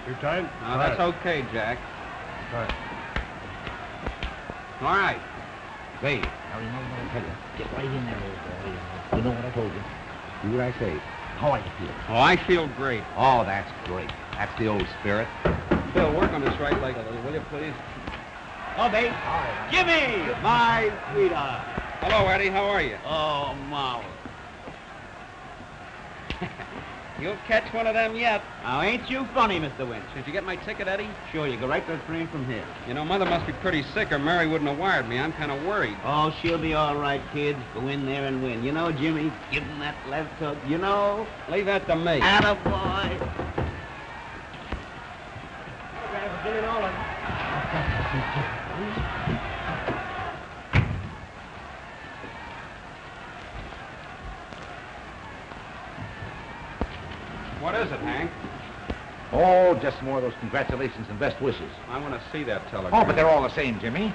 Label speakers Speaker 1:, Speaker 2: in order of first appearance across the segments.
Speaker 1: Too tight?
Speaker 2: No, that's okay, Jack.
Speaker 1: Right.
Speaker 2: All right.
Speaker 3: Say, now remember what I tell you. Get right in there, old boy. You know what I told you. Do what I say. How are you feeling?
Speaker 2: Oh, I feel great.
Speaker 3: Oh, that's great. That's the old spirit.
Speaker 2: Bill, work on this right leg a little, will you, please?
Speaker 3: Oh, babe. All right. Jimmy, my sweetheart.
Speaker 2: Hello, Eddie. How are you?
Speaker 3: Oh, Molly.
Speaker 2: You'll catch one of them yet.
Speaker 3: Now, ain't you funny, Mr. Winch?
Speaker 2: Did you get my ticket, Eddie?
Speaker 3: Sure, you go right to the train from here.
Speaker 2: You know, Mother must be pretty sick or Mary wouldn't have wired me. I'm kind of worried.
Speaker 3: Oh, she'll be all right, kids. Go in there and win. You know, Jimmy, give him that left hook. You know?
Speaker 2: Leave that to me.
Speaker 3: Attaboy.
Speaker 2: What is it, Hank?
Speaker 4: Oh, just more of those congratulations and best wishes.
Speaker 2: I want to see that telegram.
Speaker 4: Oh, but they're all the same, Jimmy.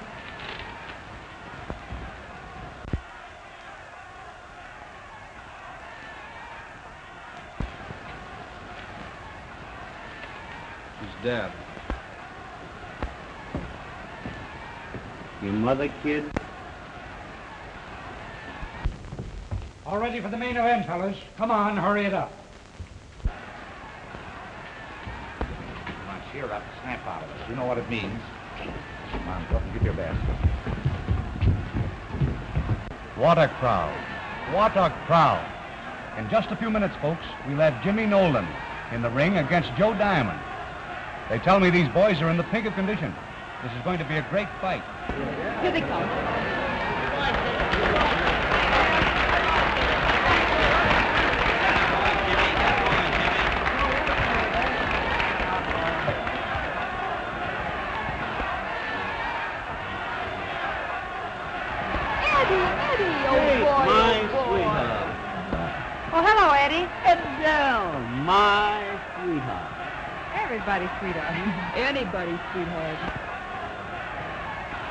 Speaker 2: She's dead.
Speaker 3: Your mother, kid?
Speaker 1: All ready for the main event, fellas. Come on, hurry it up.
Speaker 4: Come on, cheer up. Snap out of it. You know what it means. Come on, go up and give your best.
Speaker 1: What a crowd. What a crowd. In just a few minutes, folks, we'll have Jimmy Nolan in the ring against Joe Diamond. They tell me these boys are in the pink of condition. This is going to be a great fight.
Speaker 5: Here they come.
Speaker 3: My sweetheart.
Speaker 5: Oh, hello, Eddie.
Speaker 3: Adele, my sweetheart.
Speaker 5: Everybody's sweetheart. Anybody's sweetheart.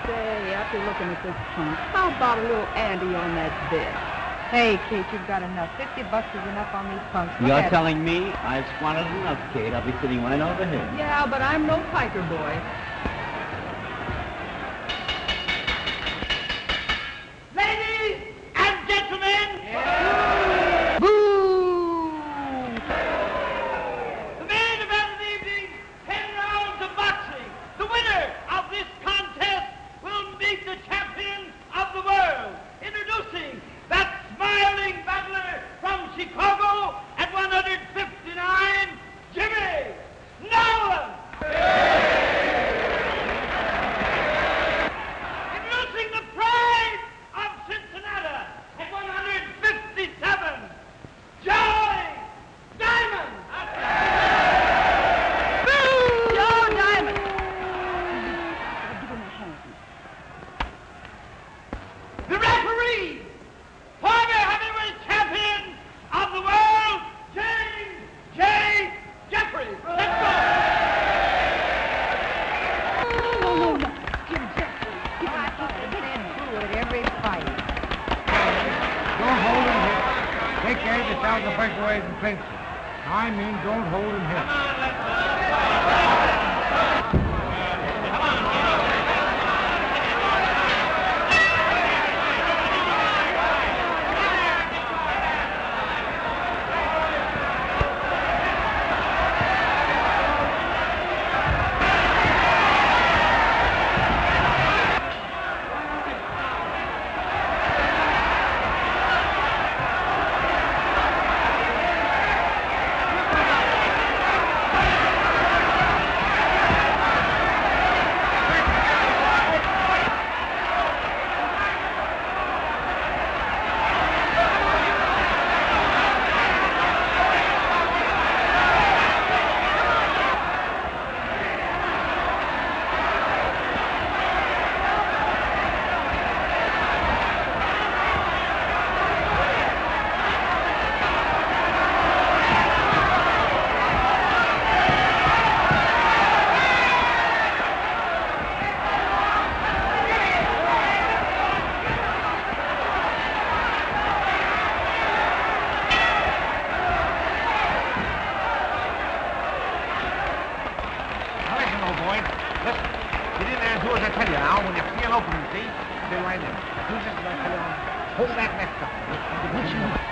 Speaker 5: Say, after looking at this punk, how about a little Andy on that bed? Hey, Kate, you've got enough. $50 is enough on these punks. Look
Speaker 3: You're
Speaker 5: at
Speaker 3: telling me I've squandered enough, Kate. I'll be sitting right over here.
Speaker 5: it. Yeah, but I'm no piker boy.
Speaker 6: Ladies and gentlemen,
Speaker 5: Boo!
Speaker 6: the main event of the evening, 10 rounds of boxing. The winner of this contest will meet the champion of the world. Introducing that smiling battler from Chicago at 159, Jimmy Nolan. Introducing the pride of Cincinnati at 157, Joe Diamond.
Speaker 5: Joe Diamond.
Speaker 6: The referee, former heavyweight champion of the world, James J. Jeffries. Let's go.
Speaker 5: No. Jim Jeffries. Give him through at every fight.
Speaker 1: Don't hold him here. Take care of yourselves the first way and clinch it. I mean, don't hold him here.
Speaker 3: Hold that next up. Once you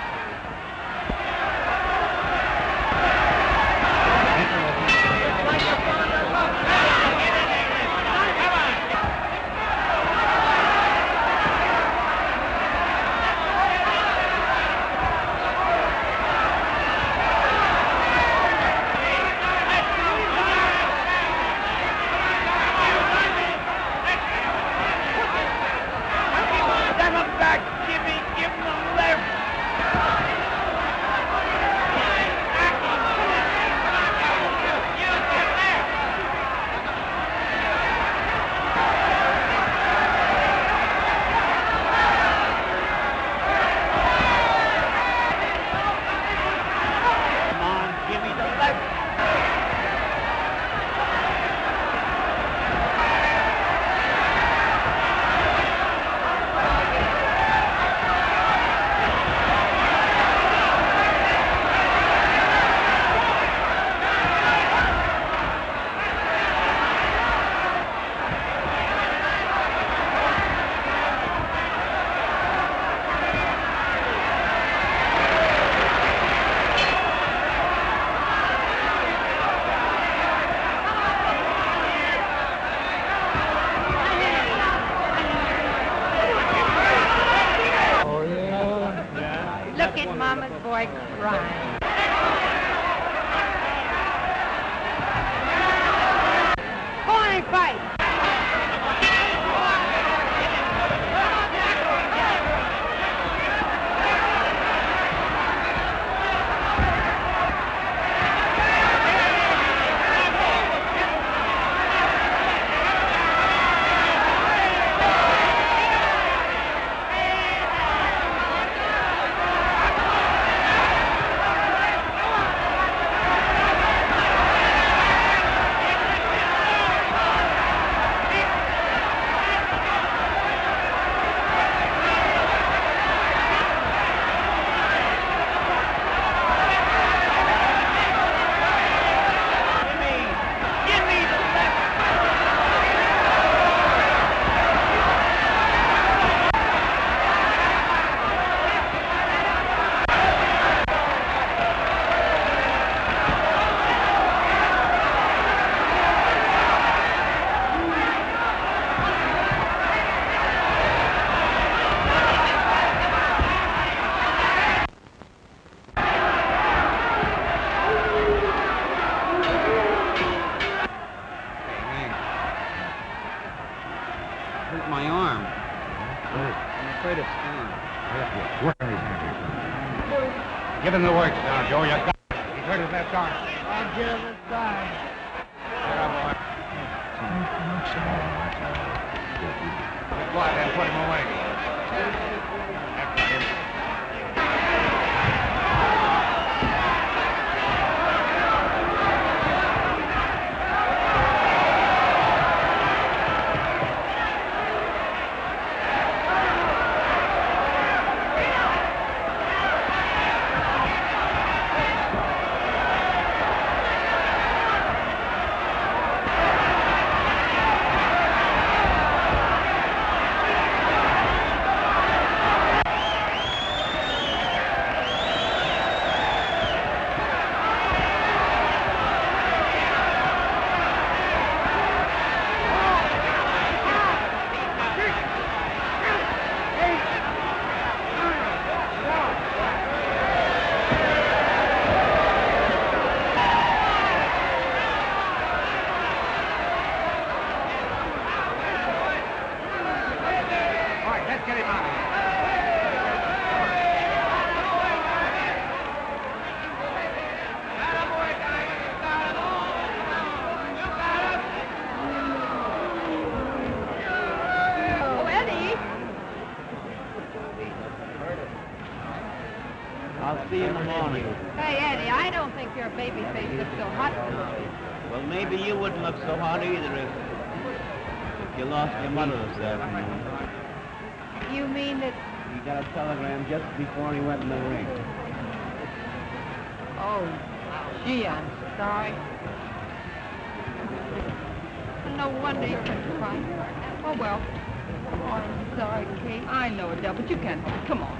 Speaker 5: Look at Mama's boy crying. Go on and fight.
Speaker 2: Hurt my arm. I'm afraid it's gone.
Speaker 3: work on his hand.
Speaker 1: Give him the works now, Joe. You got it. He's hurt his left arm.
Speaker 6: I'll give him a sign.
Speaker 1: Get up, boy. Go out there and put him away. That's got him.
Speaker 6: I'll see you in the morning.
Speaker 5: Hey, Eddie, I don't think your baby face looks so hot today.
Speaker 6: Well, maybe you wouldn't look so hot either if you lost your mother this afternoon.
Speaker 5: You mean that...
Speaker 6: He got a telegram just before he went in the ring.
Speaker 5: Oh, gee, I'm sorry. No wonder you couldn't find her. Oh, well, Oh, I'm sorry, Kate. I know it, Del, but you can't help it. Come on.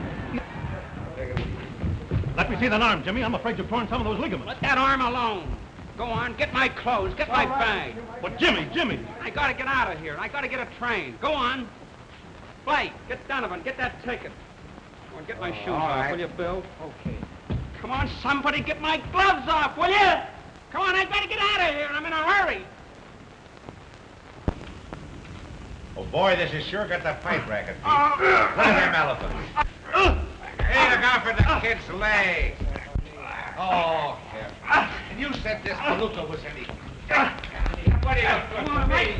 Speaker 7: Let me see that arm, Jimmy. I'm afraid you've torn some of those ligaments.
Speaker 2: Let that arm alone. Go on, get my clothes, get my bag.
Speaker 7: But Jimmy,
Speaker 2: I gotta get out of here. I gotta get a train. Go on. Blake, get Donovan, get that ticket. Come on, get my shoes off, will you, Bill?
Speaker 3: Okay.
Speaker 2: Come on, somebody get my gloves off, will you? Come on, I gotta get out of here. I'm in a hurry.
Speaker 4: Oh, boy, this is sure got the fight racket, Pete. Look at them elephants. Hey, look out for the kid's leg. Oh, here. And you said this palooka was any... What do you
Speaker 2: Come on, Mike.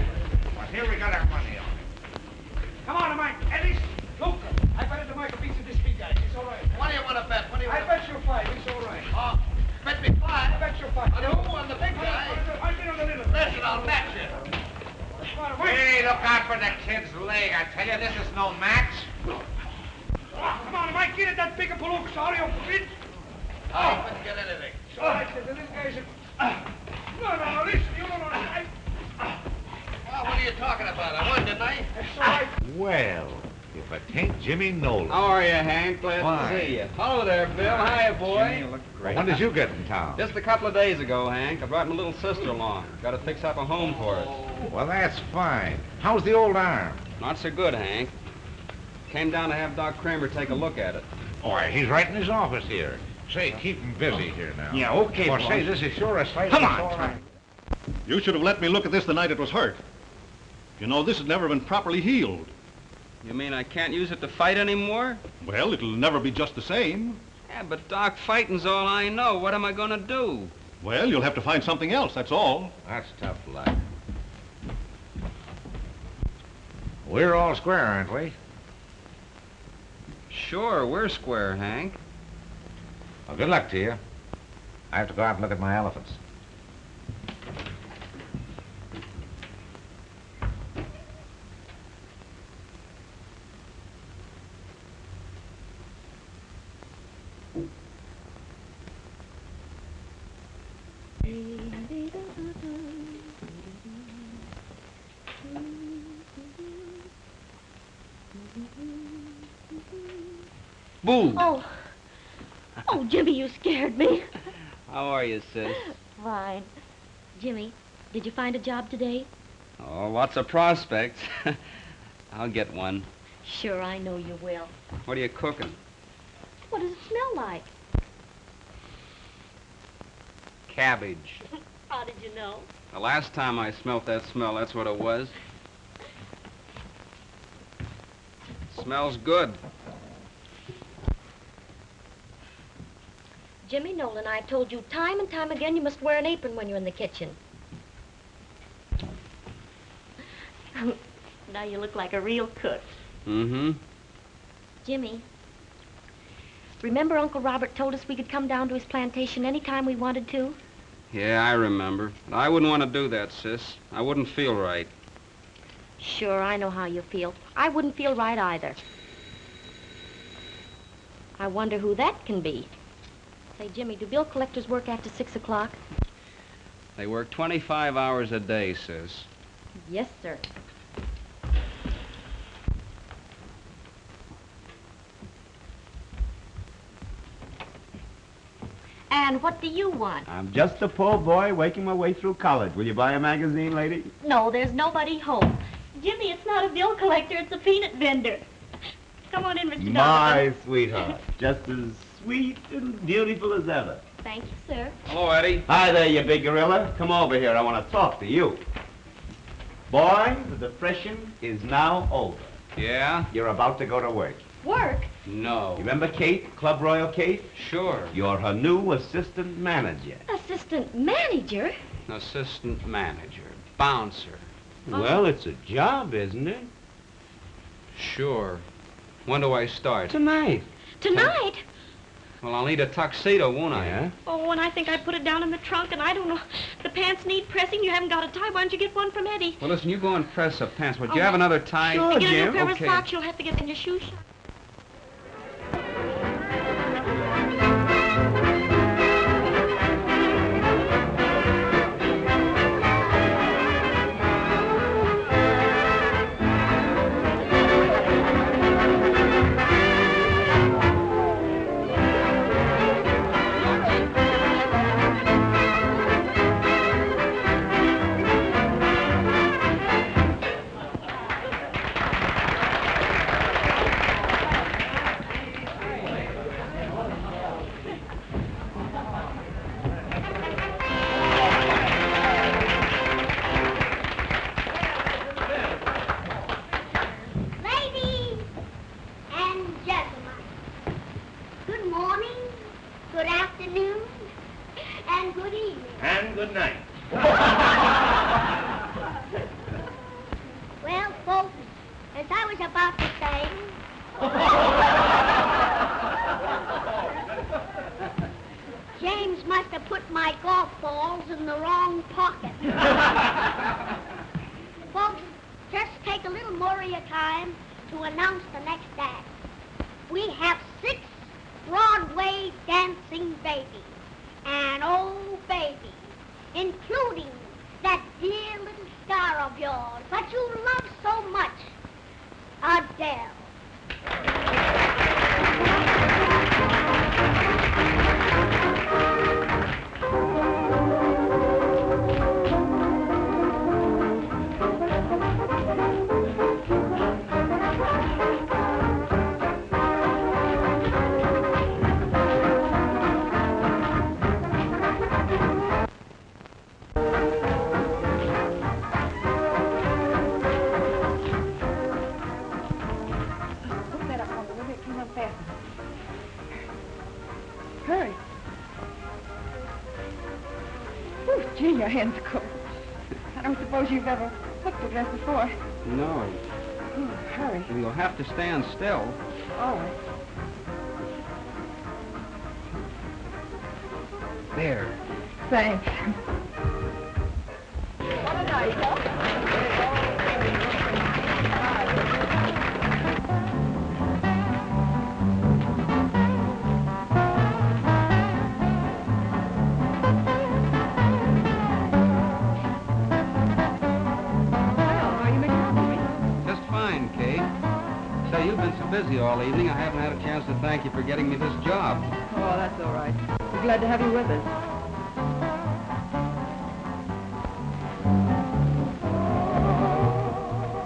Speaker 4: Well, here we got our money on it.
Speaker 6: Come on, Mike. Ellis, Luke. I bet the Mike beats this big guy. It's all right.
Speaker 8: What do you want to bet? What do you want
Speaker 6: I bet you 5. It's all right.
Speaker 8: Oh, bet me 5.
Speaker 6: I bet you 5.
Speaker 8: On who? On the big guy?
Speaker 6: I'll be on the little.
Speaker 8: Listen, I'll bet you.
Speaker 6: Come on, Mike.
Speaker 4: Hey, look out for the kid's leg. I tell you, this is no match.
Speaker 6: Come on, Mike. Get it that big palooka. Sorry, Uncle Pete.
Speaker 8: I couldn't get anything.
Speaker 6: It's all right. The little guy's No, listen. You don't know.
Speaker 8: Well, what are you talking about? I won, didn't I?
Speaker 6: It's all right.
Speaker 4: Well, if it ain't Jimmy Nolan.
Speaker 2: How are you, Hank? Glad
Speaker 4: Fine.
Speaker 2: to see you. Hello there, Bill. Hiya, boy.
Speaker 4: When did you get in town?
Speaker 2: Just a couple of days ago, Hank. I brought my little sister along. Got to fix up a home for her.
Speaker 4: Well, that's fine. How's the old arm?
Speaker 2: Not so good, Hank. Came down to have Doc Kramer take a look at it.
Speaker 4: Why, he's right in his office here. Say, keep him busy here now.
Speaker 3: Yeah, okay,
Speaker 4: Well,
Speaker 3: boss.
Speaker 4: say, this is sure a sight.
Speaker 3: Come
Speaker 4: that's
Speaker 3: on,
Speaker 4: all right.
Speaker 7: you should have let me look at this the night it was hurt. You know, this has never been properly healed.
Speaker 2: You mean I can't use it to fight anymore?
Speaker 7: Well, it'll never be just the same.
Speaker 2: Yeah, but Doc, fighting's all I know. What am I gonna do?
Speaker 7: Well, you'll have to find something else, that's all.
Speaker 4: That's tough luck. We're all square, aren't we?
Speaker 2: Sure, we're square, Hank.
Speaker 4: Well, good luck to you. I have to go out and look at my elephants.
Speaker 2: Boo!
Speaker 9: Oh, Jimmy, you scared me.
Speaker 2: How are you, sis?
Speaker 9: Fine. Jimmy, did you find a job today?
Speaker 2: Oh, lots of prospects. I'll get one.
Speaker 9: Sure, I know you will.
Speaker 2: What are you cooking?
Speaker 9: What does it smell like?
Speaker 2: Cabbage.
Speaker 9: How did you know?
Speaker 2: The last time I smelt that smell, that's what it was. Smells good.
Speaker 9: Jimmy Nolan, I've told you time and time again you must wear an apron when you're in the kitchen. Now you look like a real cook.
Speaker 2: Mm-hmm.
Speaker 9: Jimmy, remember Uncle Robert told us we could come down to his plantation anytime we wanted to?
Speaker 2: Yeah, I remember. But I wouldn't want to do that, sis. I wouldn't feel right.
Speaker 9: Sure, I know how you feel. I wouldn't feel right either. I wonder who that can be. Say, Jimmy, do bill collectors work after 6 o'clock?
Speaker 2: They work 25 hours a day, sis.
Speaker 9: Yes, sir. And what do you want?
Speaker 10: I'm just a poor boy waking my way through college. Will you buy a magazine, lady?
Speaker 9: No, there's nobody home. Jimmy, it's not a bill collector, it's a peanut vendor. Come on in, Mr. Donovan.
Speaker 10: My sweetheart. Just as sweet and beautiful as ever.
Speaker 9: Thank you, sir.
Speaker 2: Hello, Eddie.
Speaker 10: Hi there, you big gorilla. Come over here. I want to talk to you. Boy, the depression is now over.
Speaker 2: Yeah?
Speaker 10: You're about to go to work.
Speaker 9: Work?
Speaker 2: No.
Speaker 10: You remember Kate, Club Royal Kate?
Speaker 2: Sure.
Speaker 10: You're her new assistant manager.
Speaker 9: Assistant manager?
Speaker 2: Assistant manager. Bouncer.
Speaker 10: Well, it's a job, isn't it?
Speaker 2: Sure. When do I start?
Speaker 10: Tonight.
Speaker 9: Tonight?
Speaker 2: Well, I'll need a tuxedo, won't I?
Speaker 10: Yeah?
Speaker 9: Oh, and I think I put it down in the trunk, and I don't know. The pants need pressing. You haven't got a tie. Why don't you get one from Eddie?
Speaker 2: Well, listen, you go and press the pants. Would you
Speaker 9: Oh,
Speaker 2: have another tie?
Speaker 10: sure.
Speaker 9: To get a new
Speaker 10: Jim.
Speaker 9: pair
Speaker 2: Okay.
Speaker 9: of socks, you'll have to get in your shoe shop.
Speaker 11: And good evening.
Speaker 4: And good night.
Speaker 11: Well, folks, as I was about to say, James must have put my golf balls in the wrong pocket. Folks, just take a little more of your time to announce the next act. We have 6 Broadway dancing babies. And oh, baby, including that dear little star of yours that you love so much, Adele.
Speaker 5: Hurry. Oh, gee, your hands are cold. I don't suppose you've ever hooked a dress before.
Speaker 2: No.
Speaker 5: Oh, hurry.
Speaker 2: You'll have to stand still.
Speaker 5: All right.
Speaker 2: There.
Speaker 5: Thanks. What a night, huh?
Speaker 2: You've been so busy all evening, I haven't had a chance to thank you for getting me this job.
Speaker 5: Oh, that's all right. We're glad to have you with us.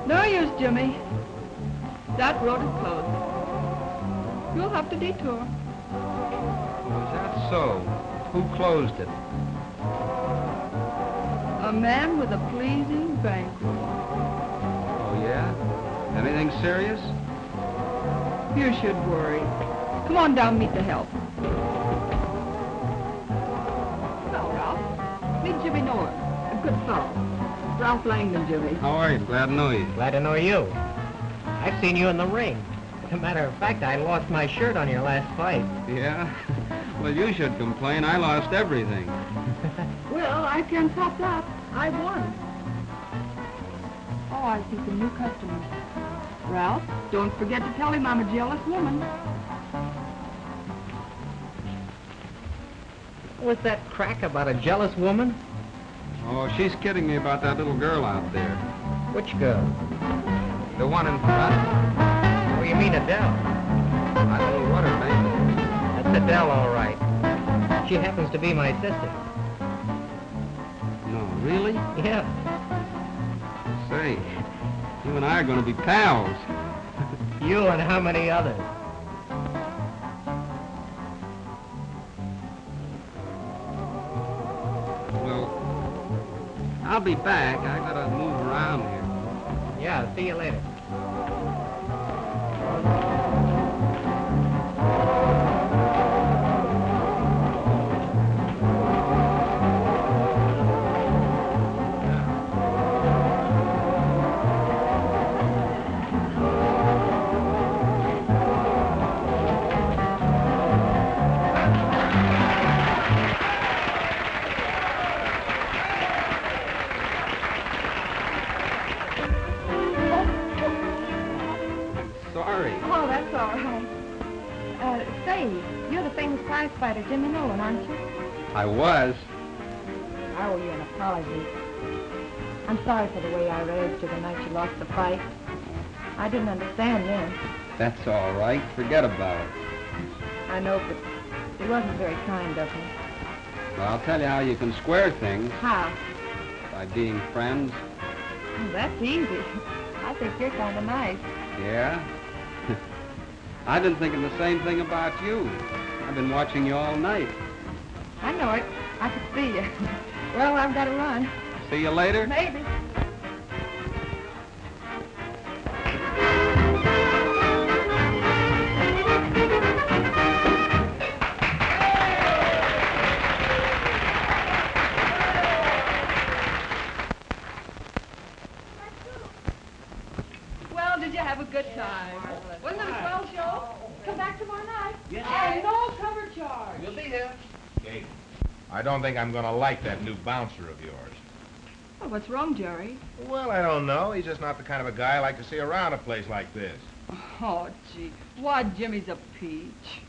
Speaker 5: No use, Jimmy. That road is closed. You'll have to detour.
Speaker 2: Oh, is that so? Who closed it?
Speaker 5: A man with a pleasing bankroll.
Speaker 2: Oh, yeah? Anything serious?
Speaker 5: You should worry. Come on down, meet the help. Hello, Ralph. Meet Jimmy Nolan. A good fellow. Ralph Langdon, Jimmy.
Speaker 2: How are you? Glad to know you.
Speaker 12: Glad to know you. I've seen you in the ring. As a matter of fact, I lost my shirt on your last fight.
Speaker 2: Yeah? Well, you should complain. I lost everything.
Speaker 5: Well, I can't top that. I won. Oh, I see some new customers. Ralph, don't forget to tell him I'm a jealous woman.
Speaker 12: What's that crack about a jealous woman?
Speaker 2: Oh, she's kidding me about that little girl out there.
Speaker 12: Which girl?
Speaker 2: The one in front.
Speaker 12: Oh, you mean Adele?
Speaker 2: I don't know what her name is.
Speaker 12: That's Adele, all right. She happens to be my sister.
Speaker 2: No, really?
Speaker 12: Yeah.
Speaker 2: Say, you and I are going to be pals.
Speaker 12: You and how many others?
Speaker 2: Well, I'll be back. I got to move around here.
Speaker 12: Yeah, see you later.
Speaker 5: Oh, that's all right. Say, you're the famous prize fighter, Jimmy Nolan, aren't you?
Speaker 2: I was.
Speaker 5: I owe you an apology. I'm sorry for the way I raised you the night you lost the fight. I didn't understand then.
Speaker 2: That's all right. Forget about it.
Speaker 5: I know, but it wasn't very kind of me.
Speaker 2: Well, I'll tell you how you can square things.
Speaker 5: How?
Speaker 2: By being friends.
Speaker 5: Oh, that's easy. I think you're kind of nice.
Speaker 2: Yeah? I've been thinking the same thing about you. I've been watching you all night.
Speaker 5: I know it. I could see you. Well, I've got to run.
Speaker 2: See you later?
Speaker 5: Maybe. time. Wasn't it a swell show? Come back tomorrow night.
Speaker 4: Yes.
Speaker 5: And no cover charge.
Speaker 8: We'll be here.
Speaker 4: Kate, I don't think I'm going to like that new bouncer of yours.
Speaker 5: Oh, what's wrong, Jerry?
Speaker 4: Well, I don't know. He's just not the kind of a guy I like to see around a place like this.
Speaker 5: Oh, gee. Why, Jimmy's a peach.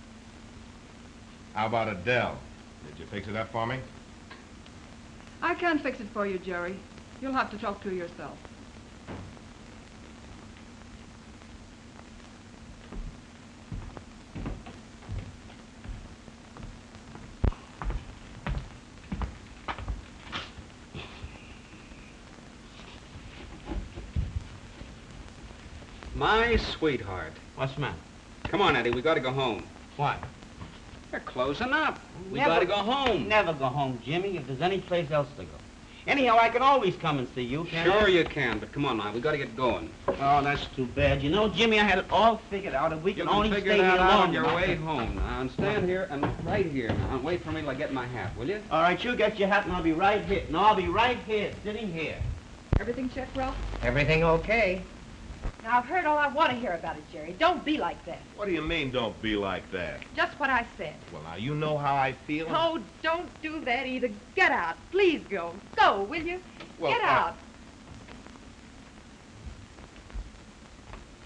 Speaker 4: How about Adele? Did you fix it up for me?
Speaker 5: I can't fix it for you, Jerry. You'll have to talk to her yourself.
Speaker 2: My sweetheart.
Speaker 12: What's the matter?
Speaker 2: Come on, Eddie, we gotta go home.
Speaker 12: What?
Speaker 2: They're closing up. We
Speaker 12: Never-
Speaker 2: gotta go home.
Speaker 12: Never go home, Jimmy, if there's any place else to go. Anyhow, I can always come and see you, can't I?
Speaker 2: Sure you can, but come on now, we gotta get going.
Speaker 12: Oh, that's too bad. You know, Jimmy, I had it all figured out. If we
Speaker 2: You
Speaker 12: can
Speaker 2: can
Speaker 12: only
Speaker 2: figure
Speaker 12: stay here
Speaker 2: that out
Speaker 12: long
Speaker 2: on your
Speaker 12: enough.
Speaker 2: way home now, and stand here and right here now, and wait for me till I get my hat, will you?
Speaker 12: All right, you get your hat, and I'll be right here. No, I'll be right here, sitting here.
Speaker 5: Everything checked, Ralph?
Speaker 12: Everything okay?
Speaker 5: Now, I've heard all I want to hear about it, Jerry. Don't be like that.
Speaker 4: What do you mean, don't be like that?
Speaker 5: Just what I said.
Speaker 4: Well, now, you know how I feel.
Speaker 5: Oh, don't do that either. Get out. Please go. Go, will you?
Speaker 4: Well,
Speaker 5: Get out.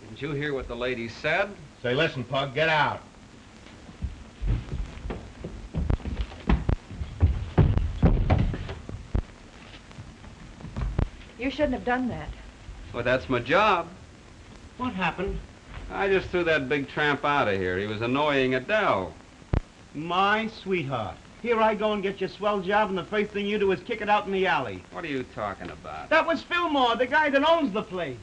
Speaker 2: Did you hear what the lady said?
Speaker 4: Say, listen, Pug, get out.
Speaker 5: You shouldn't have done that.
Speaker 2: Well, that's my job.
Speaker 12: What happened?
Speaker 2: I just threw that big tramp out of here. He was annoying Adele.
Speaker 12: My sweetheart. Here I go and get your swell job, and the first thing you do is kick it out in the alley.
Speaker 2: What are you talking about?
Speaker 12: That was Fillmore, the guy that owns the place.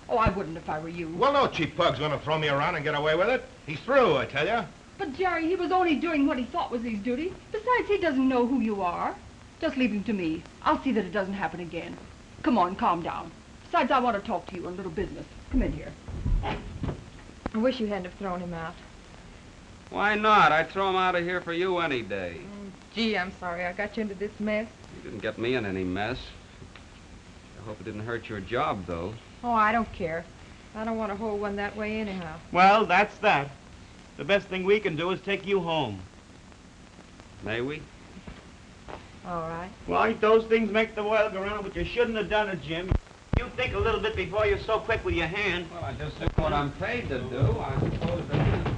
Speaker 5: Oh, I wouldn't if I were you.
Speaker 4: Well, no cheap Pug's going to throw me around and get away with it. He's through, I tell you.
Speaker 5: But, Jerry, he was only doing what he thought was his duty. Besides, he doesn't know who you are. Just leave him to me. I'll see that it doesn't happen again. Come on, calm down. Besides, I want to talk to you on a little business. Come in here. I wish you hadn't have thrown him out.
Speaker 2: Why not? I'd throw him out of here for you any day.
Speaker 5: Gee, I'm sorry I got you into this mess.
Speaker 2: You didn't get me in any mess. I hope it didn't hurt your job, though.
Speaker 5: Oh, I don't care. I don't want to hold one that way anyhow.
Speaker 12: Well, that's that. The best thing we can do is take you home.
Speaker 2: May we?
Speaker 5: All right.
Speaker 12: Right, those things make the world go round, but you shouldn't have done it, Jim. You think a little bit before you're so quick with your hand.
Speaker 2: Well, I just do what I'm paid to do. I suppose that...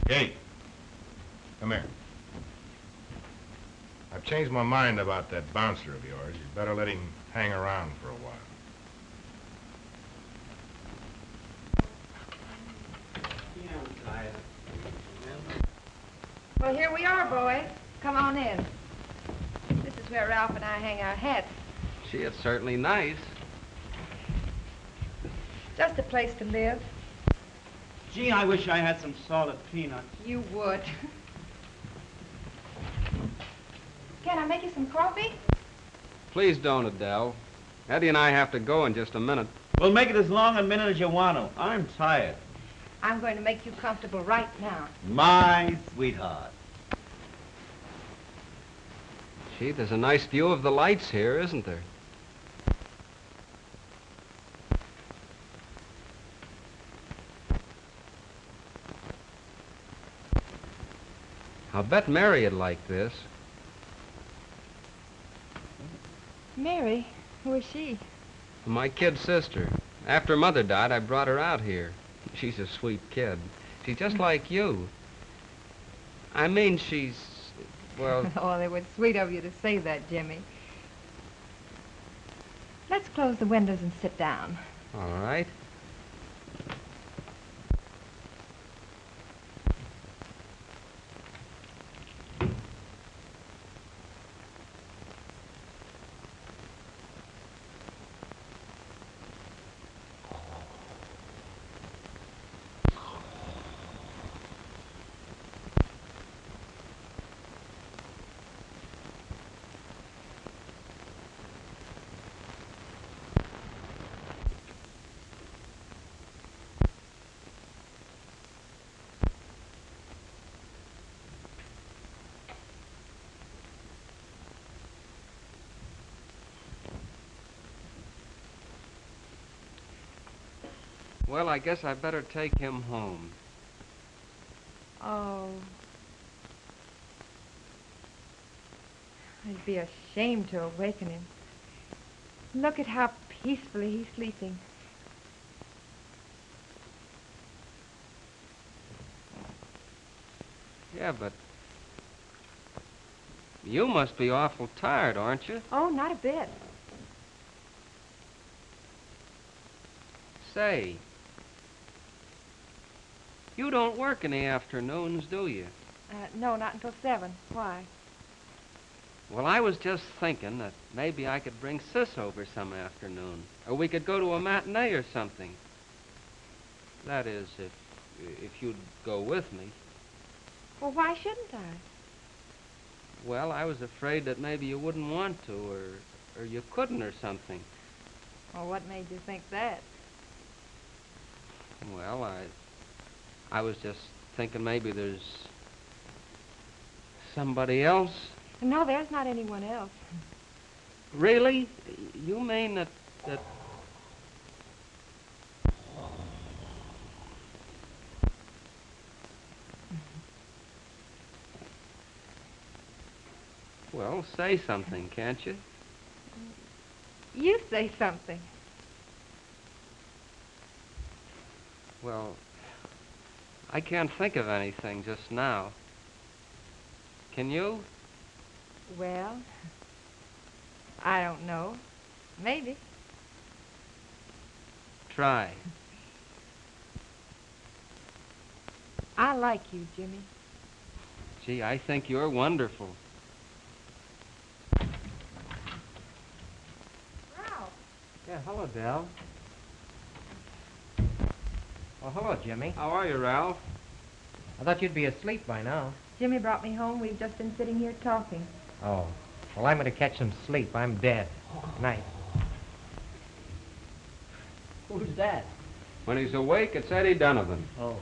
Speaker 4: Kate, come here. I've changed my mind about that bouncer of yours. You'd better let him hang around for a while.
Speaker 5: Well, here we are, boys. Come on in. This is where Ralph and I hang our hats.
Speaker 2: Gee, it's certainly nice.
Speaker 5: Just a place to live.
Speaker 12: Gee, I wish I had some salted peanuts.
Speaker 5: You would. Can I make you some coffee?
Speaker 2: Please don't, Adele. Eddie and I have to go in just a minute.
Speaker 12: Well, make it as long a minute as you want to. I'm tired.
Speaker 5: I'm going to make you comfortable right now.
Speaker 12: My sweetheart.
Speaker 2: Gee, there's a nice view of the lights here, isn't there? I'll bet Mary'd like this.
Speaker 5: Mary? Who is she?
Speaker 2: My kid sister. After Mother died, I brought her out here. She's a sweet kid. She's just like you. I mean, she's, well...
Speaker 5: Oh, it was sweet of you to say that, Jimmy. Let's close the windows and sit down.
Speaker 2: All right. Well, I guess I better take him home.
Speaker 13: Oh. I'd be ashamed to awaken him. Look at how peacefully he's sleeping.
Speaker 2: Yeah, but you must be awful tired, aren't you?
Speaker 13: Oh, not a bit.
Speaker 2: Say, you don't work in the afternoons, do you?
Speaker 13: No, not until 7. Why?
Speaker 2: Well, I was just thinking that maybe I could bring Sis over some afternoon. Or we could go to a matinee or something. That is, if you'd go with me.
Speaker 13: Well, why shouldn't I?
Speaker 2: Well, I was afraid that maybe you wouldn't want to, or you couldn't or something.
Speaker 13: Well, what made you think that?
Speaker 2: Well, I was just thinking maybe there's somebody else.
Speaker 13: No, there's not anyone else.
Speaker 2: Really? You mean that... Well, say something, can't you?
Speaker 13: You say something.
Speaker 2: Well, I can't think of anything just now. Can you?
Speaker 13: Well, I don't know. Maybe.
Speaker 2: Try.
Speaker 13: I like you, Jimmy.
Speaker 2: Gee, I think you're wonderful.
Speaker 13: Ralph.
Speaker 14: Yeah, hello, Del. Oh, hello, Jimmy.
Speaker 2: How are you, Ralph?
Speaker 14: I thought you'd be asleep by now.
Speaker 13: Jimmy brought me home. We've just been sitting here talking.
Speaker 14: Oh. Well, I'm going to catch some sleep. I'm dead. Night. Who's that?
Speaker 2: When he's awake, it's Eddie Donovan.
Speaker 14: Oh.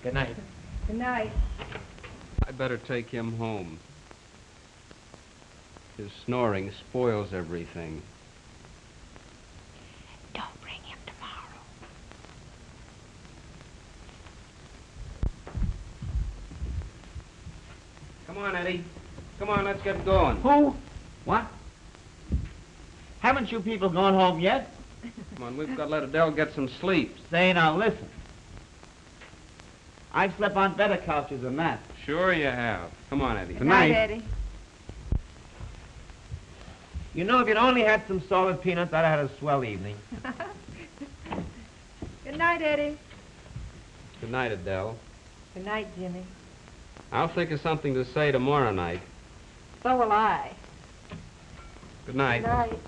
Speaker 14: Good night.
Speaker 13: Good night.
Speaker 2: I better take him home. His snoring spoils everything.
Speaker 11: Don't bring him tomorrow.
Speaker 2: Come on, Eddie. Come on, let's get going.
Speaker 12: Who? What? Haven't you people gone home yet?
Speaker 2: Come on, we've got to let Adele get some sleep.
Speaker 12: Say, now listen. I've slept on better couches than that.
Speaker 2: Sure you have. Come on, Eddie.
Speaker 12: Good night.
Speaker 13: Eddie.
Speaker 12: You know, if you'd only had some salted peanuts, I'd have had a swell evening.
Speaker 13: Good night, Eddie.
Speaker 2: Good night, Adele.
Speaker 13: Good night, Jimmy.
Speaker 2: I'll think of something to say tomorrow night.
Speaker 13: So will I.
Speaker 2: Good night.
Speaker 13: Good night.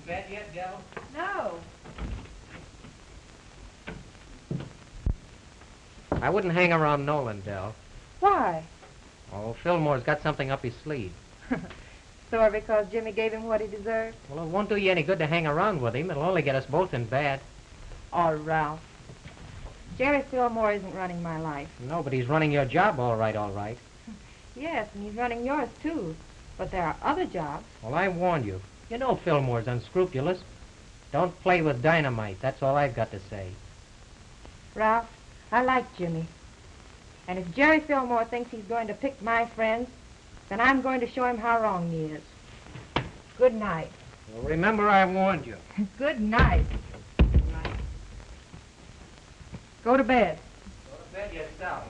Speaker 14: Bed yet, Del?
Speaker 13: No.
Speaker 14: I wouldn't hang around Nolan, Del.
Speaker 13: Why?
Speaker 14: Oh, Fillmore's got something up his sleeve.
Speaker 13: Sore because Jimmy gave him what he deserved?
Speaker 14: Well, it won't do you any good to hang around with him. It'll only get us both in bad.
Speaker 13: Oh, Ralph. Jerry Fillmore isn't running my life.
Speaker 14: No, but he's running your job all right, all right.
Speaker 13: Yes, and he's running yours, too. But there are other jobs.
Speaker 14: Well, I warned you. You know Fillmore's unscrupulous. Don't play with dynamite. That's all I've got to say.
Speaker 13: Ralph, I like Jimmy. And if Jerry Fillmore thinks he's going to pick my friends, then I'm going to show him how wrong he is. Good night.
Speaker 14: Well, remember I warned you.
Speaker 13: Good night. Go to bed.
Speaker 14: Go to bed yourself.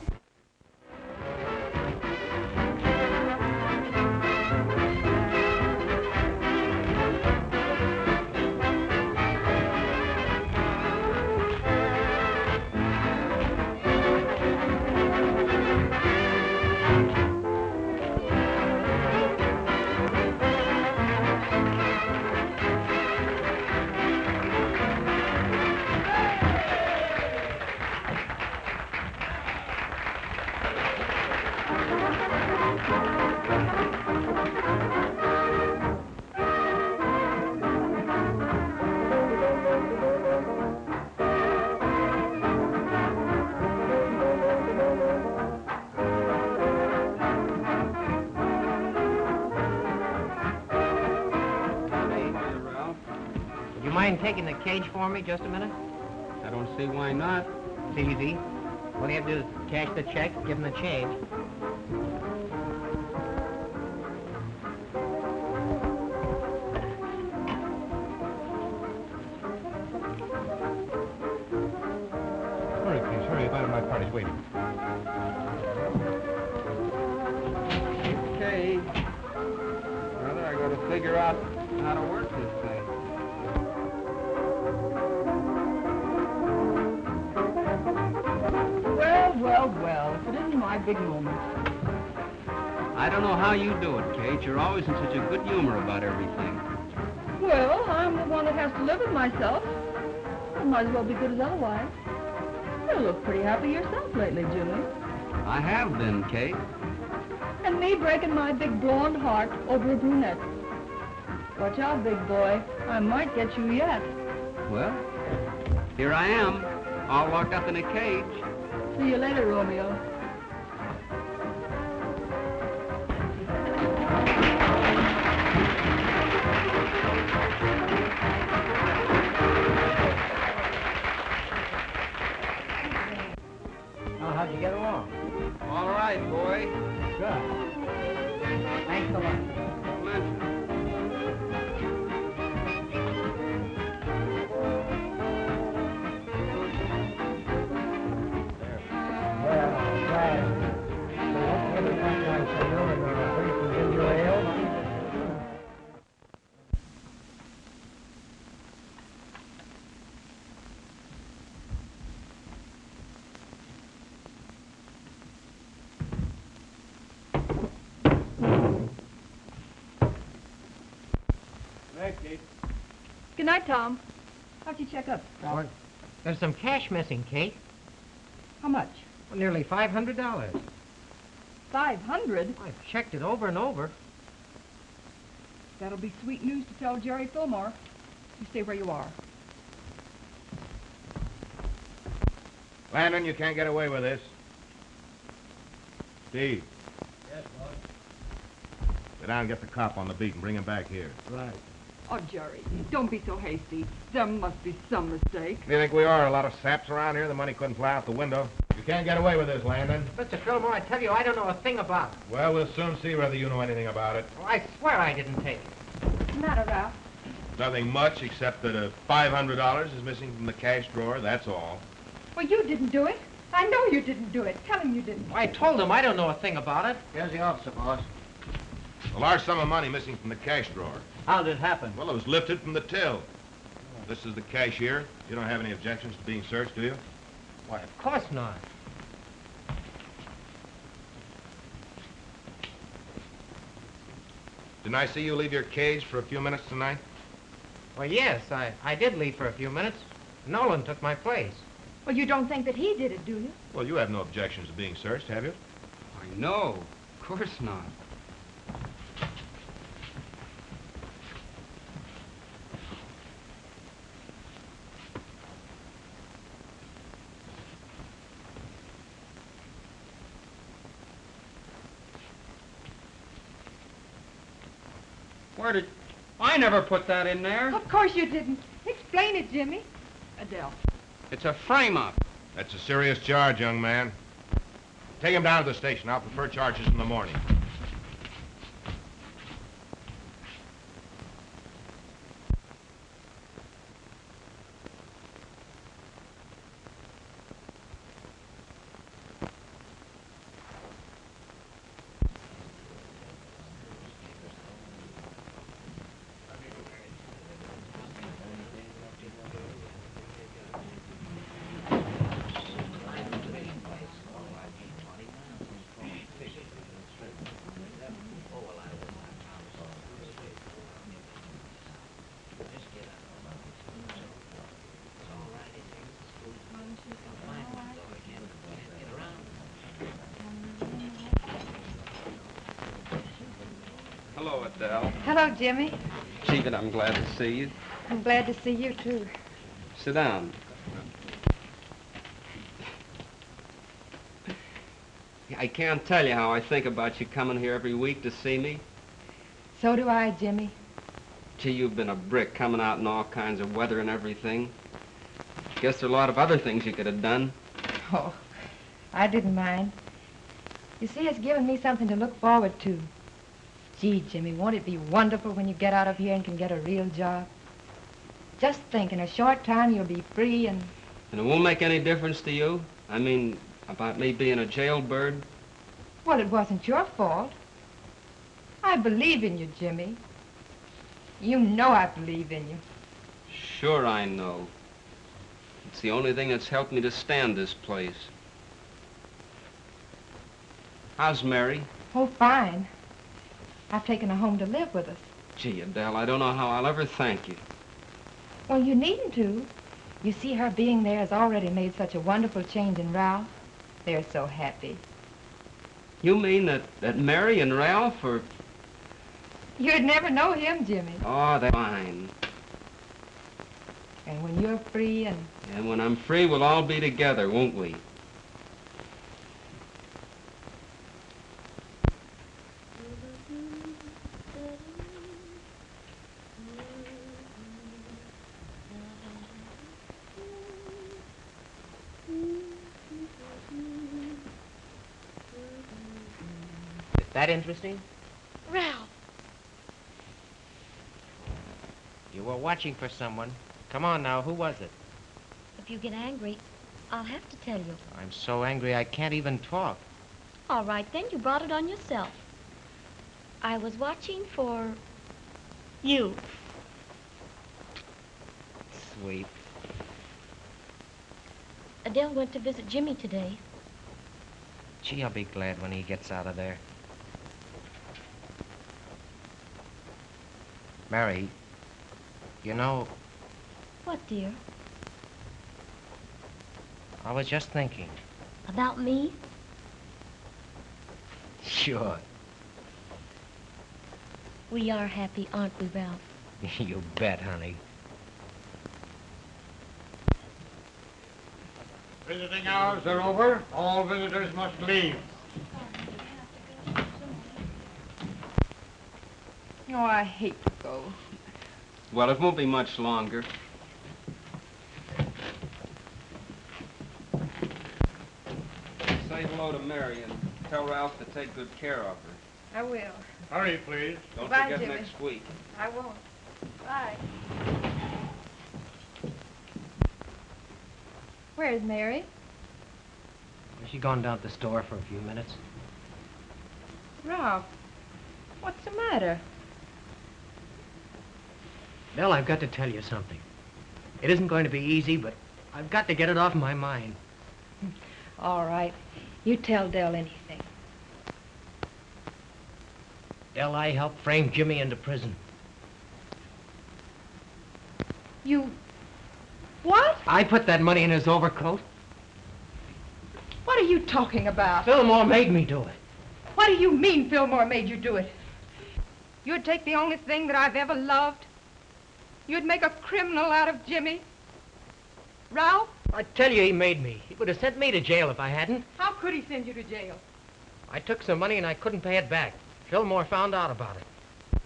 Speaker 14: Mind taking the cage for me just a minute?
Speaker 2: I don't see why not.
Speaker 14: It's easy. All you have to do is cash the check, give him the change.
Speaker 1: Hurry, please, hurry. My party's waiting.
Speaker 2: Okay. Brother, I gotta figure out how to work this thing.
Speaker 5: Well, if it isn't my big moment.
Speaker 2: I don't know how you do it, Kate. You're always in such a good humor about everything.
Speaker 5: Well, I'm the one that has to live with myself. I might as well be good as otherwise. You look pretty happy yourself lately, Jimmy.
Speaker 2: I have been, Kate.
Speaker 5: And me breaking my big blonde heart over a brunette. Watch out, big boy. I might get you yet.
Speaker 2: Well, here I am, all locked up in a cage.
Speaker 5: See you later, Romeo.
Speaker 14: Oh, how'd you get along?
Speaker 2: All right, boy.
Speaker 14: Good. Thanks a lot.
Speaker 2: Don't mention it.
Speaker 5: Good night, Tom. How'd you check up, Ralph?
Speaker 14: Well, there's some cash missing, Kate.
Speaker 5: How much?
Speaker 14: Well, nearly $500.
Speaker 5: 500?
Speaker 14: I've checked it over and over.
Speaker 5: That'll be sweet news to tell Jerry Fillmore. You stay where you are.
Speaker 4: Landon, you can't get away with this. Steve.
Speaker 8: Yes, boss.
Speaker 4: Go down and get the cop on the beat and bring him back here.
Speaker 8: Right.
Speaker 5: Oh, Jerry, don't be so hasty. There must be some mistake.
Speaker 4: You think we are a lot of saps around here? The money couldn't fly out the window. You can't get away with this, Landon.
Speaker 14: Mr. Fillmore, I tell you, I don't know a thing about it.
Speaker 4: Well, we'll soon see whether you know anything about it.
Speaker 14: Well, I swear I didn't take it.
Speaker 13: What's the matter, Ralph?
Speaker 4: Nothing much, except that $500 is missing from the cash drawer, that's all.
Speaker 13: Well, you didn't do it. I know you didn't do it. Tell him you didn't.
Speaker 14: I told him I don't know a thing about it.
Speaker 8: Here's the officer, boss.
Speaker 4: A large sum of money missing from the cash drawer.
Speaker 8: How did it happen?
Speaker 4: Well, it was lifted from the till. This is the cashier. You don't have any objections to being searched, do you?
Speaker 14: Why, of course not.
Speaker 4: Didn't I see you leave your cage for a few minutes tonight?
Speaker 14: Well, yes, I did leave for a few minutes. Nolan took my place.
Speaker 13: Well, you don't think that he did it, do you?
Speaker 4: Well, you have no objections to being searched, have you?
Speaker 2: I know. Of course not. Where did... I never put that in there.
Speaker 13: Of course you didn't. Explain it, Jimmy.
Speaker 5: Adele.
Speaker 2: It's a frame-up.
Speaker 4: That's a serious charge, young man. Take him down to the station. I'll prefer charges in the morning.
Speaker 2: Hello, Adele.
Speaker 13: Hello, Jimmy.
Speaker 2: Gee, but I'm glad to see you.
Speaker 13: I'm glad to see you, too.
Speaker 2: Sit down. I can't tell you how I think about you coming here every week to see me.
Speaker 13: So do I, Jimmy.
Speaker 2: Gee, you've been a brick coming out in all kinds of weather and everything. Guess there are a lot of other things you could have done.
Speaker 13: Oh, I didn't mind. You see, it's given me something to look forward to. Gee, Jimmy, won't it be wonderful when you get out of here and can get a real job? Just think, in a short time you'll be free and...
Speaker 2: And it won't make any difference to you? I mean, about me being a jailbird?
Speaker 13: Well, it wasn't your fault. I believe in you, Jimmy. You know I believe in you.
Speaker 2: Sure I know. It's the only thing that's helped me to stand this place. How's Mary?
Speaker 13: Oh, fine. I've taken her home to live with us.
Speaker 2: Gee, Adele, I don't know how I'll ever thank you.
Speaker 13: Well, you needn't to. You see, her being there has already made such a wonderful change in Ralph. They're so happy.
Speaker 2: You mean that Mary and Ralph are...
Speaker 13: You'd never know him, Jimmy.
Speaker 2: Oh, that's fine.
Speaker 13: And when you're free and...
Speaker 2: And when I'm free, we'll all be together, won't we?
Speaker 14: Is that interesting?
Speaker 9: Ralph.
Speaker 14: You were watching for someone. Come on now, who was it?
Speaker 9: If you get angry, I'll have to tell you.
Speaker 14: I'm so angry I can't even talk.
Speaker 9: All right, then you brought it on yourself. I was watching for you.
Speaker 14: Sweet.
Speaker 9: Adele went to visit Jimmy today.
Speaker 14: Gee, I'll be glad when he gets out of there. Mary, you know,
Speaker 9: What, dear?
Speaker 14: I was just thinking.
Speaker 9: About me?
Speaker 14: Sure.
Speaker 9: We are happy, aren't we, Ralph?
Speaker 14: You bet, honey.
Speaker 15: Visiting hours are over. All visitors must leave.
Speaker 5: Oh, I hate to go.
Speaker 2: Well, it won't be much longer. Say hello to Mary and tell Ralph to take good care of her.
Speaker 13: I will.
Speaker 15: Hurry, please.
Speaker 2: Don't
Speaker 13: Bye,
Speaker 2: forget
Speaker 13: Jimmy.
Speaker 2: next week.
Speaker 13: I won't. Bye. Where's Mary?
Speaker 14: She gone down to the store for a few minutes.
Speaker 13: Ralph, what's the matter?
Speaker 14: Nell, I've got to tell you something. It isn't going to be easy, but I've got to get it off my mind.
Speaker 13: All right. You tell Dell anything.
Speaker 14: Dell, I helped frame Jimmy into prison.
Speaker 13: You... What?
Speaker 14: I put that money in his overcoat.
Speaker 5: What are you talking about?
Speaker 14: Fillmore made me do it.
Speaker 5: What do you mean Fillmore made you do it? You'd take the only thing that I've ever loved? You'd make a criminal out of Jimmy? Ralph?
Speaker 14: I tell you, he made me. He would have sent me to jail if I hadn't.
Speaker 5: How could he send you to jail?
Speaker 14: I took some money and I couldn't pay it back. Fillmore found out about it.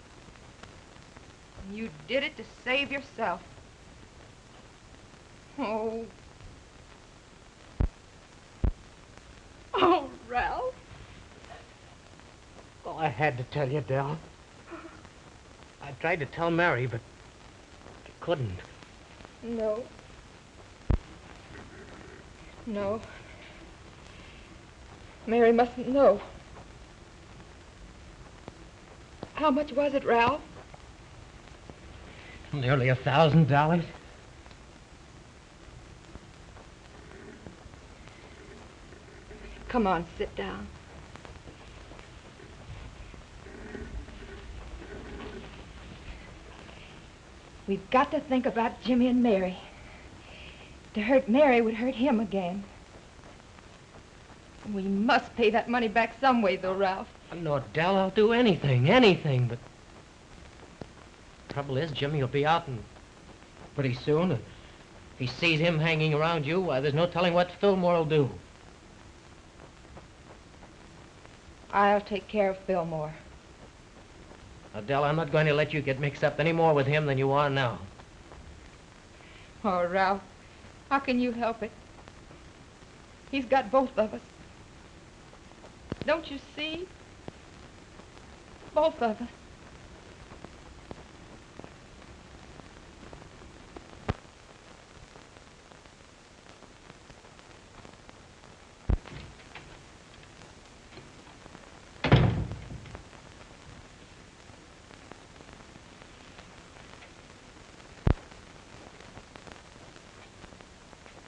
Speaker 5: You did it to save yourself. Oh. Oh, Ralph.
Speaker 14: Oh, I had to tell you, Dell. I tried to tell Mary, but I couldn't.
Speaker 13: No. No. Mary mustn't know. How much was it, Ralph?
Speaker 14: Nearly $1,000.
Speaker 13: Come on, sit down. We've got to think about Jimmy and Mary. To hurt Mary would hurt him again.
Speaker 5: We must pay that money back some way, though, Ralph.
Speaker 14: No, Dell, I'll do anything, but Trouble is, Jimmy will be out and pretty soon. If he sees him hanging around you, why, there's no telling what Fillmore will do.
Speaker 13: I'll take care of Fillmore.
Speaker 14: Adele, I'm not going to let you get mixed up any more with him than you are now.
Speaker 13: Oh, Ralph, how can you help it? He's got both of us. Don't you see? Both of us.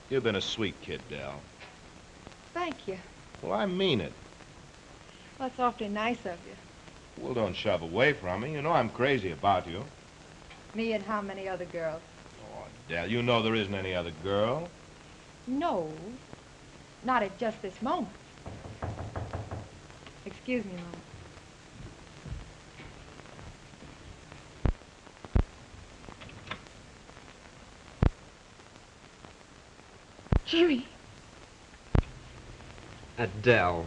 Speaker 4: You've been a sweet kid, Del.
Speaker 13: Thank you.
Speaker 4: Well, I mean it.
Speaker 13: That's awfully nice of you.
Speaker 4: Well, don't shove away from me. You know I'm crazy about you.
Speaker 13: Me and how many other girls?
Speaker 4: Oh, Del, you know there isn't any other girl.
Speaker 13: No, not at just this moment. Excuse me, Mom. Jimmy.
Speaker 2: Adele.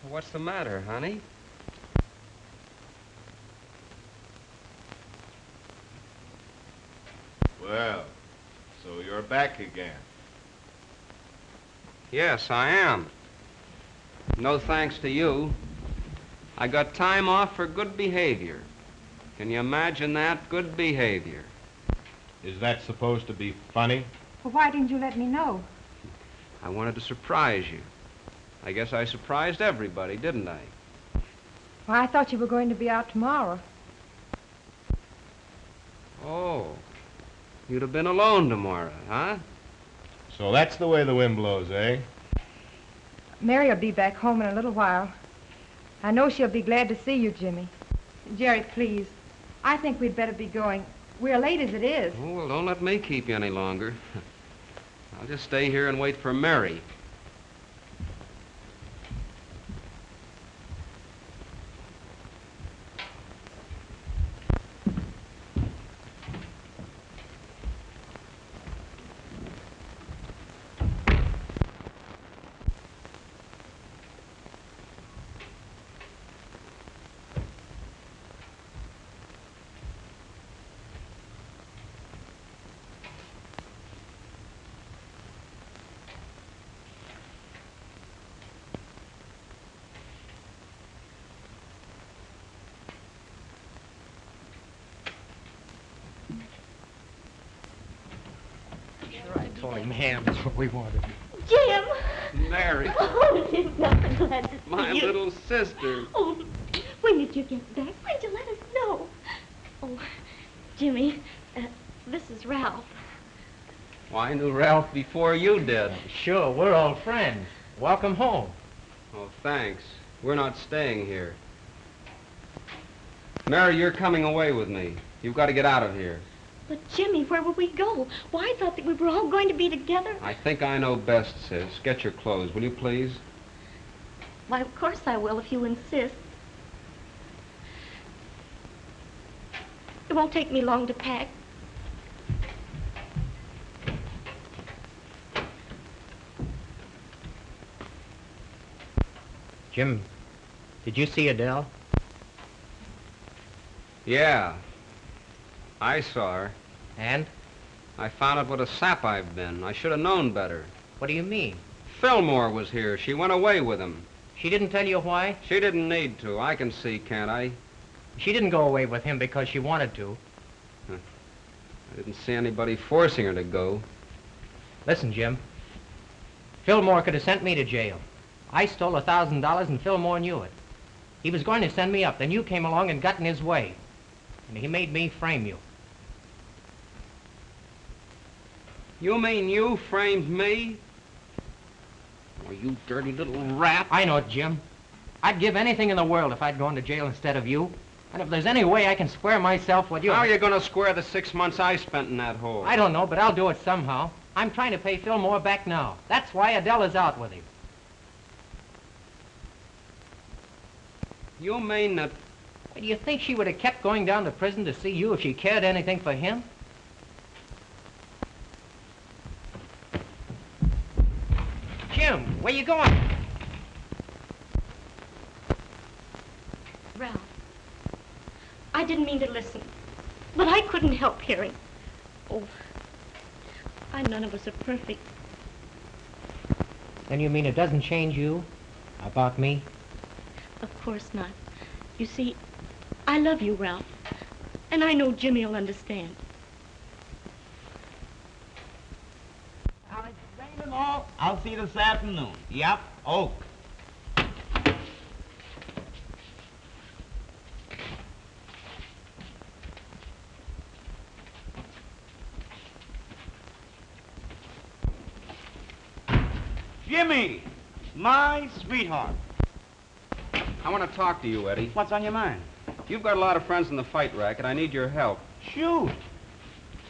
Speaker 2: What's the matter, honey?
Speaker 4: Well, so you're back again.
Speaker 2: Yes, I am. No thanks to you. I got time off for good behavior. Can you imagine that? Good behavior.
Speaker 4: Is that supposed to be funny?
Speaker 13: Well, why didn't you let me know?
Speaker 2: I wanted to surprise you. I guess I surprised everybody, didn't I?
Speaker 13: Well, I thought you were going to be out tomorrow.
Speaker 2: Oh, you'd have been alone tomorrow, huh?
Speaker 4: So that's the way the wind blows, eh?
Speaker 13: Mary will be back home in a little while. I know she'll be glad to see you, Jimmy. Jerry, please. I think we'd better be going. We're late as it is.
Speaker 2: Oh, well, don't let me keep you any longer. I'll just stay here and wait for Mary.
Speaker 14: I told him ham is what we wanted.
Speaker 11: Jim!
Speaker 2: Mary.
Speaker 11: Oh, Jim, I'm glad to see
Speaker 2: My
Speaker 11: you.
Speaker 2: little sister.
Speaker 11: Oh, when did you get back? Why'd you let us know? Oh, Jimmy, this is Ralph.
Speaker 2: Well, I knew Ralph before you did.
Speaker 14: Sure, we're old friends. Welcome home.
Speaker 2: Oh, thanks. We're not staying here. Mary, you're coming away with me. You've got to get out of here.
Speaker 11: But, Jimmy, where will we go? Why, I thought that we were all going to be together.
Speaker 2: I think I know best, sis. Get your clothes, will you please?
Speaker 11: Why, of course I will, if you insist. It won't take me long to pack.
Speaker 14: Jim, did you see Adele?
Speaker 2: Yeah. I saw her.
Speaker 14: And?
Speaker 2: I found out what a sap I've been. I should have known better.
Speaker 14: What do you mean?
Speaker 2: Fillmore was here. She went away with him.
Speaker 14: She didn't tell you why?
Speaker 2: She didn't need to. I can see, can't I?
Speaker 14: She didn't go away with him because she wanted to.
Speaker 2: I didn't see anybody forcing her to go.
Speaker 14: Listen, Jim. Fillmore could have sent me to jail. I stole $1,000 and Fillmore knew it. He was going to send me up. Then you came along and got in his way. And he made me frame you.
Speaker 2: You mean you framed me? Oh, you dirty little rat.
Speaker 14: I know it, Jim. I'd give anything in the world if I'd gone to jail instead of you. And if there's any way I can square myself with you...
Speaker 2: How are you going to square the 6 months I spent in that hole?
Speaker 14: I don't know, but I'll do it somehow. I'm trying to pay Fillmore back now. That's why Adele is out with him.
Speaker 2: You mean that
Speaker 14: Do you think she would have kept going down to prison to see you if she cared anything for him? Jim, where you going?
Speaker 9: Ralph, I didn't mean to listen, but I couldn't help hearing. Oh, none of us are perfect.
Speaker 14: Then you mean it doesn't change you about me?
Speaker 9: Of course not. You see, I love you, Ralph, and I know Jimmy will understand.
Speaker 12: I'll see you this afternoon. Yep, Oak. Jimmy, my sweetheart.
Speaker 2: I want to talk to you, Eddie.
Speaker 12: What's on your mind?
Speaker 2: You've got a lot of friends in the fight racket. I need your help.
Speaker 12: Shoot.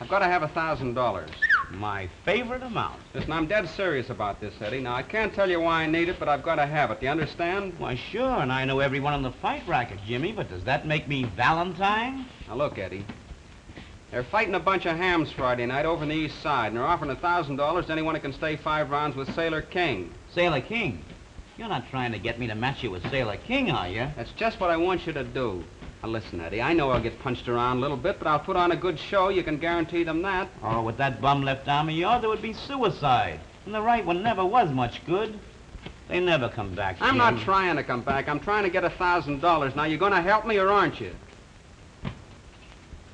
Speaker 2: I've got to have $1,000.
Speaker 12: My favorite amount.
Speaker 2: Listen, I'm dead serious about this, Eddie. Now, I can't tell you why I need it, but I've got to have it. Do you understand?
Speaker 12: Why, sure, and I know everyone in the fight racket, Jimmy, but does that make me Valentine?
Speaker 2: Now, look, Eddie. They're fighting a bunch of hams Friday night over in the east side, and they're offering $1,000 to anyone who can stay 5 rounds with Sailor King.
Speaker 12: Sailor King? You're not trying to get me to match you with Sailor King, are you?
Speaker 2: That's just what I want you to do. Now, listen, Eddie, I know I'll get punched around a little bit, but I'll put on a good show. You can guarantee them that.
Speaker 12: Oh, with that bum left arm of yours, it would be suicide. And the right one never was much good. They never come back, Jim.
Speaker 2: I'm not trying to come back. I'm trying to get $1,000. Now, you going to help me or aren't you?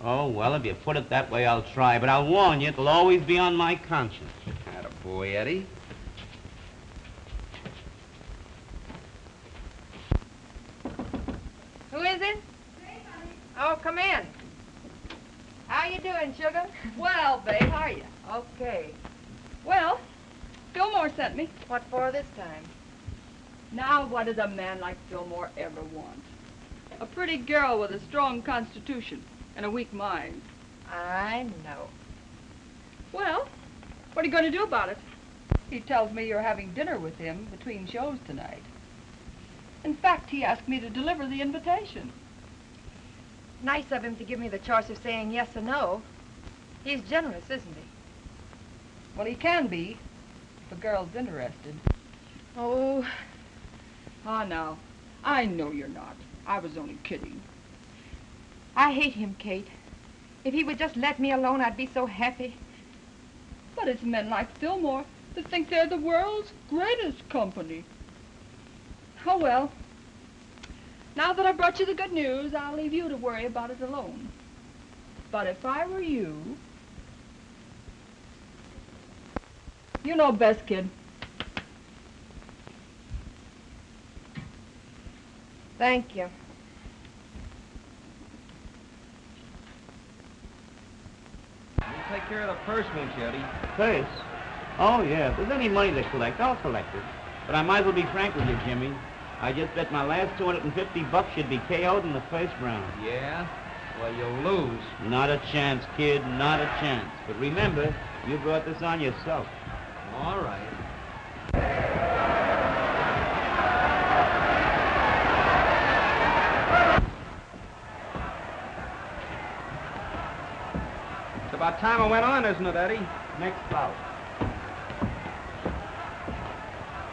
Speaker 12: Oh, well, if you put it that way, I'll try. But I'll warn you, it'll always be on my conscience.
Speaker 2: Attaboy, Eddie.
Speaker 13: Who is it? Oh, come in. How you doing, sugar?
Speaker 5: Well, babe, how are you?
Speaker 13: Okay.
Speaker 5: Well, Fillmore sent me.
Speaker 13: What for this time?
Speaker 5: Now, what does a man like Fillmore ever want? A pretty girl with a strong constitution and a weak mind.
Speaker 13: I know.
Speaker 5: Well, what are you going to do about it? He tells me you're having dinner with him between shows tonight. In fact, he asked me to deliver the invitation.
Speaker 13: Nice of him to give me the choice of saying yes or no. He's generous, isn't he?
Speaker 5: Well, he can be, if a girl's interested.
Speaker 13: Oh.
Speaker 5: Ah, now, I know you're not. I was only kidding.
Speaker 13: I hate him, Kate. If he would just let me alone, I'd be so happy.
Speaker 5: But it's men like Fillmore that think they're the world's greatest company. Oh, well. Now that I brought you the good news, I'll leave you to worry about it alone. But if I were you... You know best, kid.
Speaker 13: Thank you.
Speaker 2: You take care of the purse, won't you, Eddie?
Speaker 12: Purse? Oh, yeah. If there's any money to collect, I'll collect it. But I might as well be frank with you, Jimmy. I just bet my last $250 should be KO'd in the first round.
Speaker 2: Yeah? Well, you'll lose.
Speaker 12: Not a chance, kid. Not a chance. But remember, you brought this on yourself.
Speaker 2: All right. It's about time I went on, isn't it, Eddie?
Speaker 12: Next bout.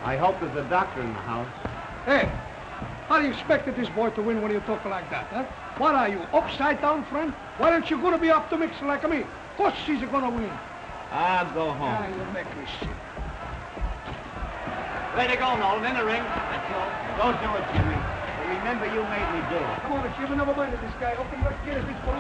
Speaker 12: I hope there's a doctor in the house.
Speaker 15: Hey, how do you expect this boy to win when you talk like that, huh? What are you, upside down, friend? Why aren't you going to be optimistic like me? Of course she's going to win.
Speaker 12: I'll go home.
Speaker 15: Ah, you make me sick.
Speaker 12: Way to go, Nolan. In the ring. That's all. Don't do it, Jimmy. But remember, you made me do it.
Speaker 15: Come on, Jimmy, never mind this guy. Open, let's get this ball.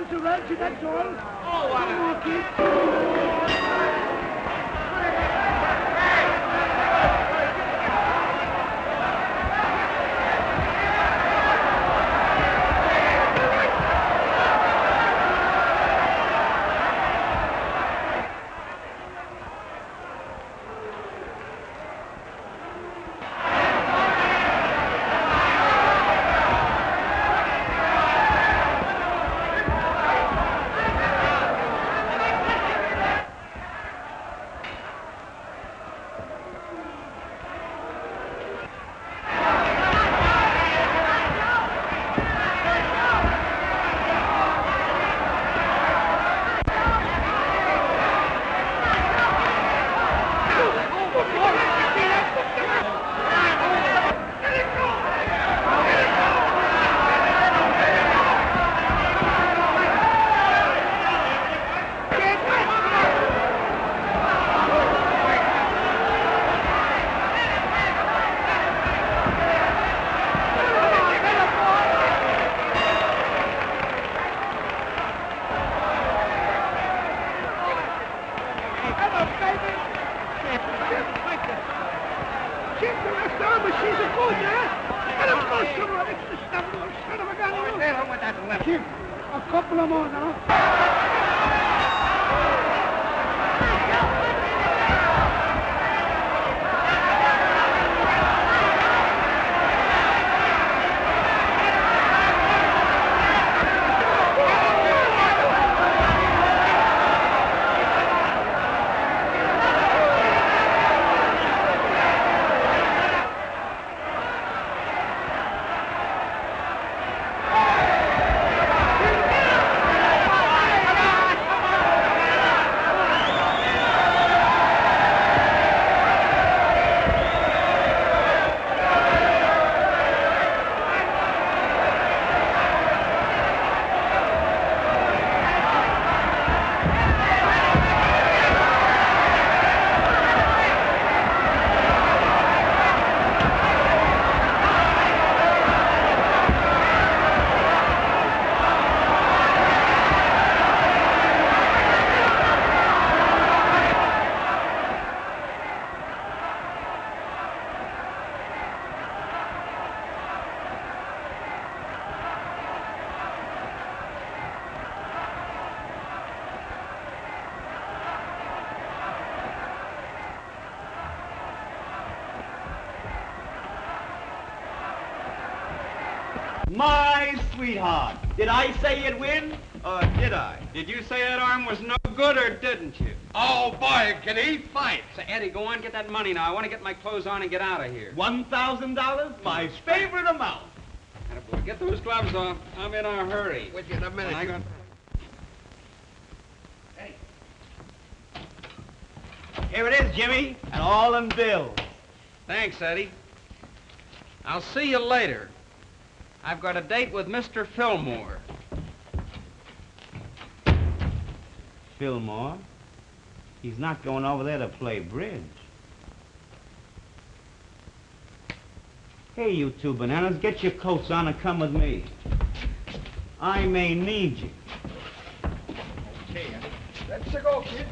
Speaker 15: to Reggie, that's all.
Speaker 6: Oh, what
Speaker 15: Come on, kid. A couple of more now.
Speaker 12: My sweetheart, did I say you'd win, or did I?
Speaker 2: Did you say that arm was no good, or didn't you?
Speaker 8: Oh, boy, can he fight?
Speaker 2: Say, Eddie, go on, get that money now. I want to get my clothes on and get out of here.
Speaker 12: $1,000? My favorite amount.
Speaker 2: Attaboy, get those gloves off. I'm in a hurry.
Speaker 8: With you in a minute.
Speaker 12: Here it is, Jimmy, and all in bills.
Speaker 2: Thanks, Eddie. I'll see you later. I've got a date with Mr. Fillmore.
Speaker 12: Fillmore? He's not going over there to play bridge. Hey, you two bananas, get your coats on and come with me. I may need you.
Speaker 15: Okay, let's go, kid.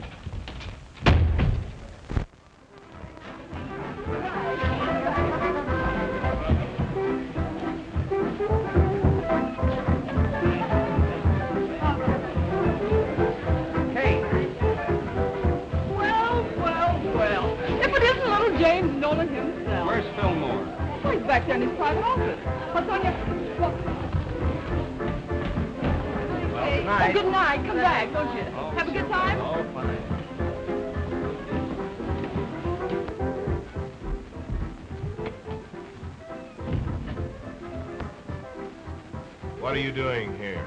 Speaker 2: Where's Fillmore?
Speaker 5: Oh, he's back there in his private office. What's on your... What?
Speaker 2: Well, good night.
Speaker 5: Oh, good night. Come back, don't you?
Speaker 2: Oh,
Speaker 5: Have a good time?
Speaker 2: Oh, fine.
Speaker 4: What are you doing here?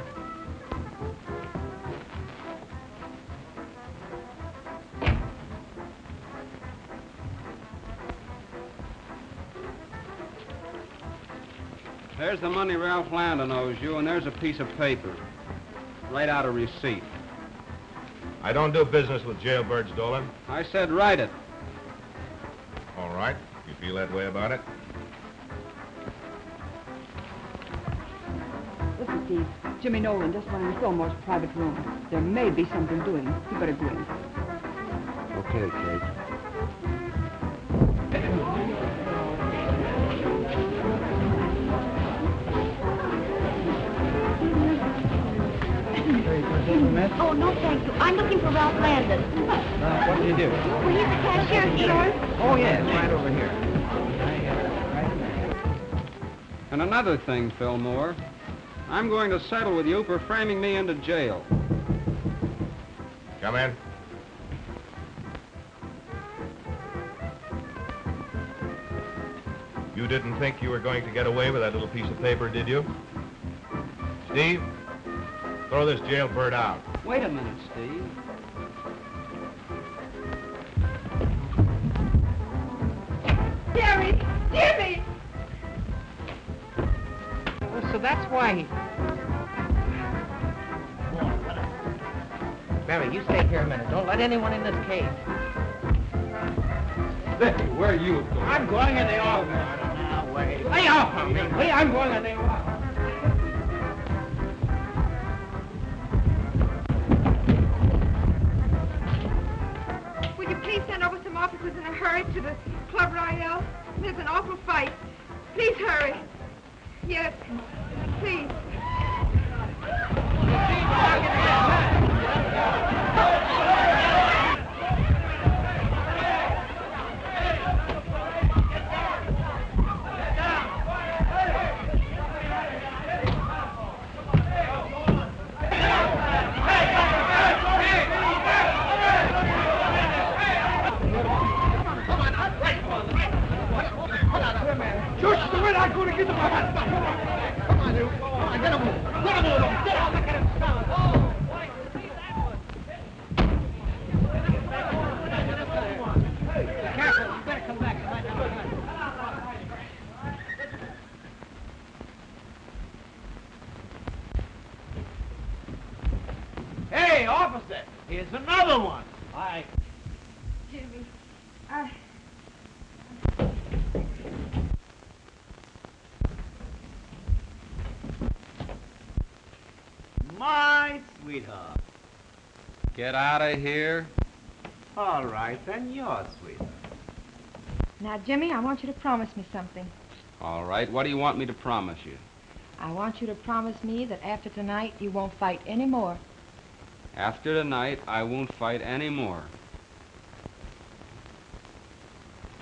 Speaker 2: There's the money Ralph Landon owes you, and there's a piece of paper. Write out a receipt.
Speaker 4: I don't do business with jailbirds, Dolan.
Speaker 2: I said write it.
Speaker 4: All right. You feel that way about it?
Speaker 5: Listen, Steve. Jimmy Nolan just went in Fillmore's private room. There may be something doing. You better go in.
Speaker 3: Okay, Kate.
Speaker 9: Oh, no, thank you. I'm looking for Ralph Landon.
Speaker 14: What did you do?
Speaker 9: Well, he's the cashier here.
Speaker 14: Oh, yes, right over here.
Speaker 2: And another thing, Fillmore. I'm going to settle with you for framing me into jail.
Speaker 4: Come in. You didn't think you were going to get away with that little piece of paper, did you? Steve, throw this jailbird out.
Speaker 2: Wait a minute, Steve.
Speaker 5: Jerry! Jimmy!
Speaker 14: So that's why he... Mary, you stay here a minute. Don't let anyone in this cave.
Speaker 4: Hey, where are you going?
Speaker 14: I'm going in the office. Now, wait. Lay off of me. I'm going in the office.
Speaker 13: Will you please send over some officers in a hurry to the Club Royale? There's an awful fight. Please hurry. Yes, please.
Speaker 15: Just the way I'm going to get the man. Come on, you. Come on, get him. Get him. Get out. Look at him.
Speaker 14: Careful. You better come back.
Speaker 12: Hey, officer, here's another one.
Speaker 13: Jimmy,
Speaker 12: My sweetheart.
Speaker 2: Get out of here.
Speaker 12: All right, then your sweetheart.
Speaker 13: Now, Jimmy, I want you to promise me something.
Speaker 2: All right, what do you want me to promise you?
Speaker 13: I want you to promise me that after tonight you won't fight anymore.
Speaker 2: After tonight, I won't fight anymore.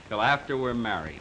Speaker 2: Till after we're married.